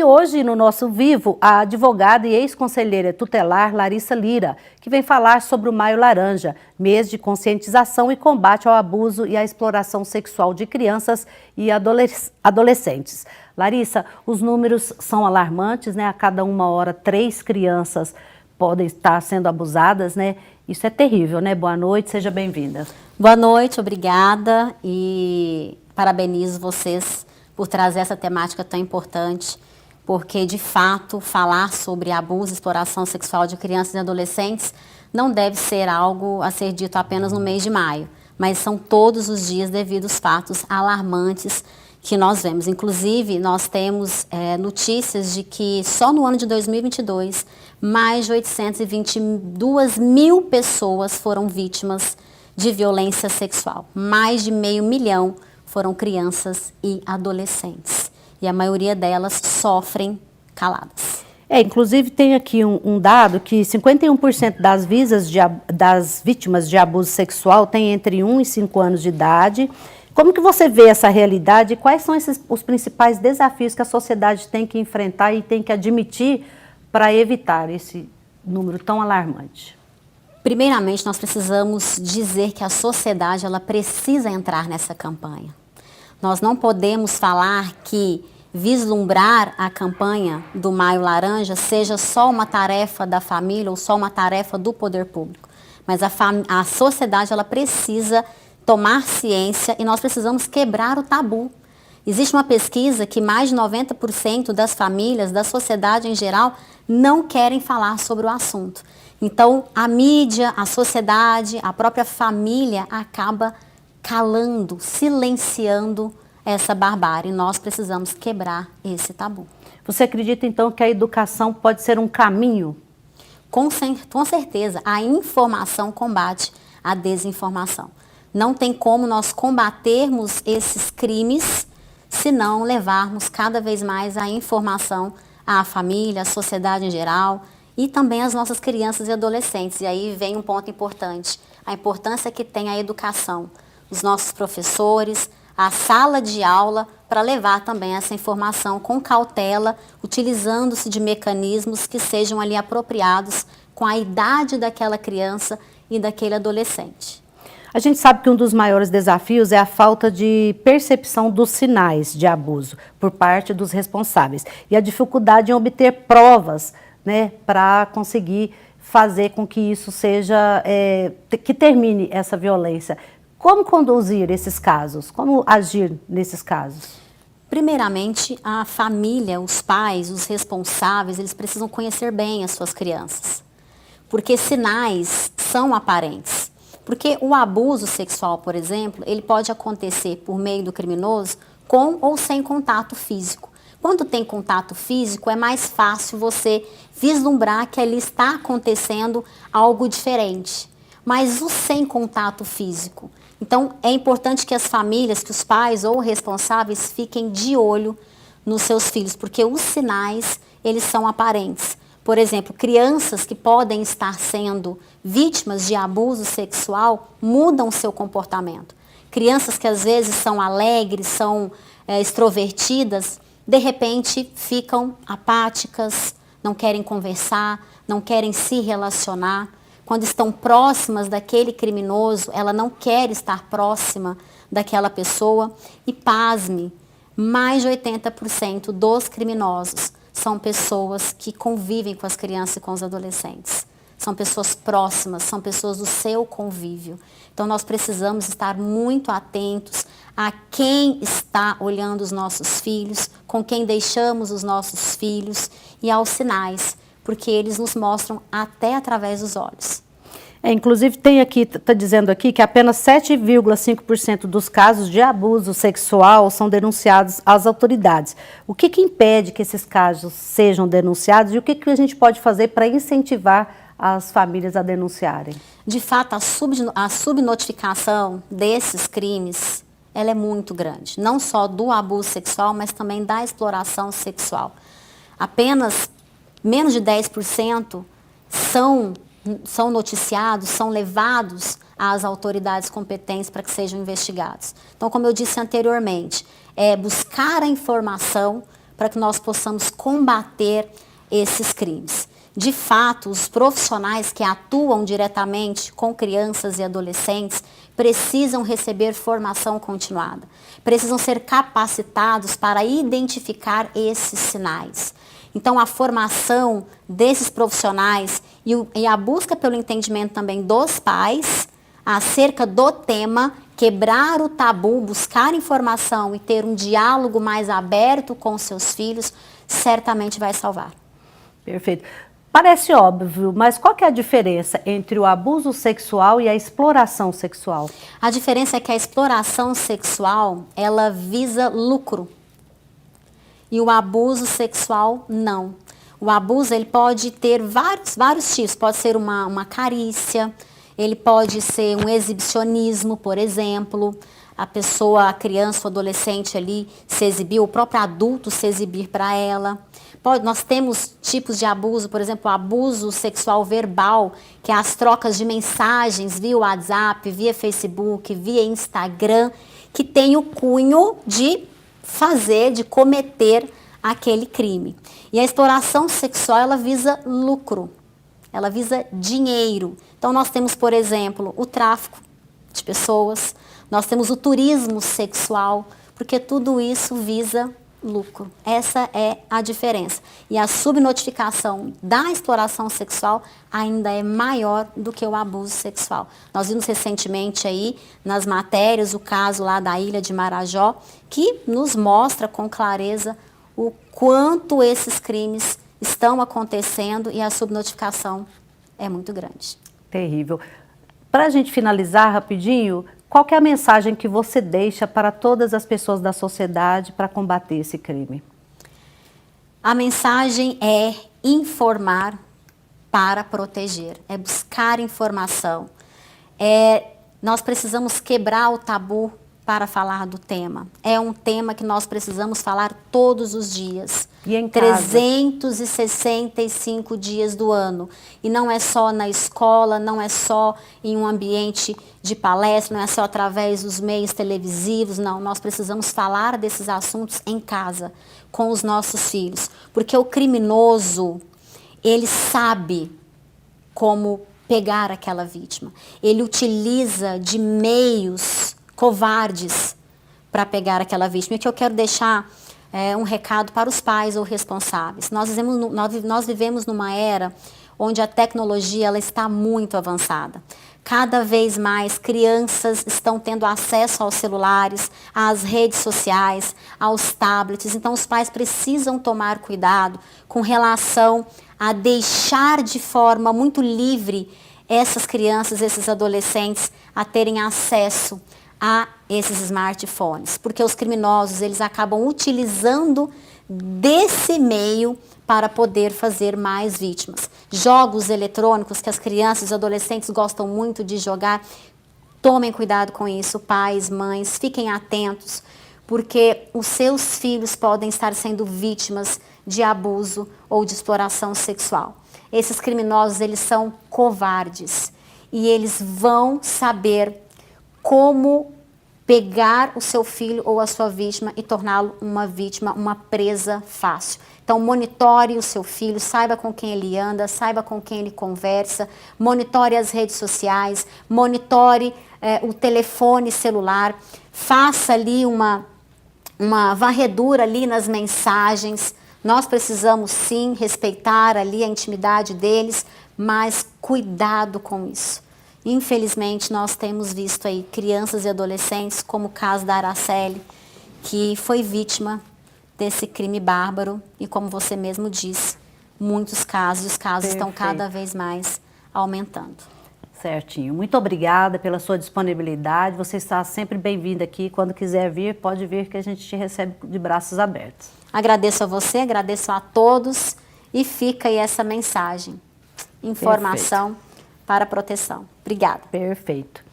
E hoje, no nosso vivo, a advogada e ex-conselheira tutelar Larissa Lira, que vem falar sobre o Maio Laranja, mês de conscientização e combate ao abuso e à exploração sexual de crianças e adolescentes. Larissa, os números são alarmantes, né? A cada 1 hora, 3 crianças podem estar sendo abusadas, né? Isso é terrível, né? Boa noite, seja bem-vinda. Boa noite, obrigada e parabenizo vocês por trazer essa temática tão importante, porque de fato falar sobre abuso e exploração sexual de crianças e adolescentes não deve ser algo a ser dito apenas no mês de maio, mas são todos os dias devido aos fatos alarmantes que nós vemos. Inclusive, nós temos notícias de que só no ano de 2022, mais de 822 mil pessoas foram vítimas de violência sexual. Mais de 500 mil foram crianças e adolescentes. E a maioria delas sofrem caladas. Inclusive tem aqui um dado que 51% das vítimas de abuso sexual têm entre 1 e 5 anos de idade. Como que você vê essa realidade e quais são os principais desafios que a sociedade tem que enfrentar e tem que admitir para evitar esse número tão alarmante? Primeiramente, nós precisamos dizer que a sociedade ela precisa entrar nessa campanha. Nós não podemos falar que vislumbrar a campanha do Maio Laranja seja só uma tarefa da família ou só uma tarefa do poder público. Mas a sociedade ela precisa tomar ciência e nós precisamos quebrar o tabu. Existe uma pesquisa que mais de 90% das famílias, da sociedade em geral, não querem falar sobre o assunto. Então, a mídia, a sociedade, a própria família acaba calando, silenciando essa barbárie. Nós precisamos quebrar esse tabu. Você acredita, então, que a educação pode ser um caminho? Com certeza, a informação combate a desinformação. Não tem como nós combatermos esses crimes se não levarmos cada vez mais a informação à família, à sociedade em geral e também às nossas crianças e adolescentes. E aí vem um ponto importante, a importância que tem a educação, os nossos professores, a sala de aula, para levar também essa informação com cautela, utilizando-se de mecanismos que sejam ali apropriados com a idade daquela criança e daquele adolescente. A gente sabe que um dos maiores desafios é a falta de percepção dos sinais de abuso por parte dos responsáveis e a dificuldade em obter provas, né, para conseguir fazer com que isso seja, que termine essa violência. Como conduzir esses casos? Como agir nesses casos? Primeiramente, a família, os pais, os responsáveis, eles precisam conhecer bem as suas crianças, porque sinais são aparentes. Porque o abuso sexual, por exemplo, ele pode acontecer por meio do criminoso com ou sem contato físico. Quando tem contato físico, é mais fácil você vislumbrar que ali está acontecendo algo diferente. Mas o sem contato físico? Então, é importante que as famílias, que os pais ou responsáveis fiquem de olho nos seus filhos, porque os sinais, eles são aparentes. Por exemplo, crianças que podem estar sendo vítimas de abuso sexual mudam seu comportamento. Crianças que às vezes são alegres, são extrovertidas, de repente ficam apáticas, não querem conversar, não querem se relacionar. Quando estão próximas daquele criminoso, ela não quer estar próxima daquela pessoa. E pasme, mais de 80% dos criminosos são pessoas que convivem com as crianças e com os adolescentes. São pessoas próximas, são pessoas do seu convívio. Então nós precisamos estar muito atentos a quem está olhando os nossos filhos, com quem deixamos os nossos filhos e aos sinais, porque eles nos mostram até através dos olhos. Inclusive tem aqui, está dizendo aqui que apenas 7,5% dos casos de abuso sexual são denunciados às autoridades. O que impede que esses casos sejam denunciados e o que a gente pode fazer para incentivar as famílias a denunciarem? De fato, a subnotificação desses crimes, ela é muito grande. Não só do abuso sexual, mas também da exploração sexual. Apenas menos de 10% são noticiados, são levados às autoridades competentes para que sejam investigados. Então, como eu disse anteriormente, é buscar a informação para que nós possamos combater esses crimes. De fato, os profissionais que atuam diretamente com crianças e adolescentes precisam receber formação continuada, precisam ser capacitados para identificar esses sinais. Então, a formação desses profissionais e a busca pelo entendimento também dos pais acerca do tema, quebrar o tabu, buscar informação e ter um diálogo mais aberto com seus filhos, certamente vai salvar. Perfeito. Parece óbvio, mas qual que é a diferença entre o abuso sexual e a exploração sexual? A diferença é que a exploração sexual, ela visa lucro. E o abuso sexual, não. O abuso, ele pode ter vários tipos. Pode ser uma carícia, ele pode ser um exibicionismo, por exemplo. A criança ou adolescente ali se exibir, o próprio adulto se exibir para ela. Nós temos tipos de abuso, por exemplo, o abuso sexual verbal, que é as trocas de mensagens via WhatsApp, via Facebook, via Instagram, que tem o cunho de cometer aquele crime. E a exploração sexual, ela visa lucro, ela visa dinheiro. Então, nós temos, por exemplo, o tráfico de pessoas, nós temos o turismo sexual, porque tudo isso visa lucro. Essa é a diferença. E a subnotificação da exploração sexual ainda é maior do que o abuso sexual. Nós vimos recentemente aí nas matérias o caso lá da ilha de Marajó, que nos mostra com clareza o quanto esses crimes estão acontecendo e a subnotificação é muito grande. Terrível. Para a gente finalizar rapidinho, qual que é a mensagem que você deixa para todas as pessoas da sociedade para combater esse crime? A mensagem é informar para proteger, é buscar informação. Nós precisamos quebrar o tabu para falar do tema. É um tema que nós precisamos falar todos os dias. E em casa? 365 dias do ano. E não é só na escola, não é só em um ambiente de palestra, não é só através dos meios televisivos, não. Nós precisamos falar desses assuntos em casa, com os nossos filhos. Porque o criminoso, ele sabe como pegar aquela vítima. Ele utiliza de meios covardes para pegar aquela vítima. E o que eu quero deixar um recado para os pais ou responsáveis. Nós vivemos numa era onde a tecnologia ela está muito avançada. Cada vez mais crianças estão tendo acesso aos celulares, às redes sociais, aos tablets. Então os pais precisam tomar cuidado com relação a deixar de forma muito livre essas crianças, esses adolescentes a terem acesso a esses smartphones, porque os criminosos eles acabam utilizando desse meio para poder fazer mais vítimas. Jogos eletrônicos que as crianças e os adolescentes gostam muito de jogar, tomem cuidado com isso, pais, mães, fiquem atentos, porque os seus filhos podem estar sendo vítimas de abuso ou de exploração sexual. Esses criminosos eles são covardes e eles vão saber como pegar o seu filho ou a sua vítima e torná-lo uma vítima, uma presa fácil. Então, monitore o seu filho, saiba com quem ele anda, saiba com quem ele conversa, monitore as redes sociais, monitore o telefone celular, faça ali uma varredura ali nas mensagens. Nós precisamos sim respeitar ali a intimidade deles, mas cuidado com isso. Infelizmente, nós temos visto aí crianças e adolescentes, como o caso da Araceli, que foi vítima desse crime bárbaro e, como você mesmo disse, muitos casos, os casos estão cada vez mais aumentando. Certinho. Muito obrigada pela sua disponibilidade. Você está sempre bem-vinda aqui. Quando quiser vir, pode vir que a gente te recebe de braços abertos. Agradeço a você, agradeço a todos e fica aí essa mensagem. Informação para proteção. Obrigada. Perfeito.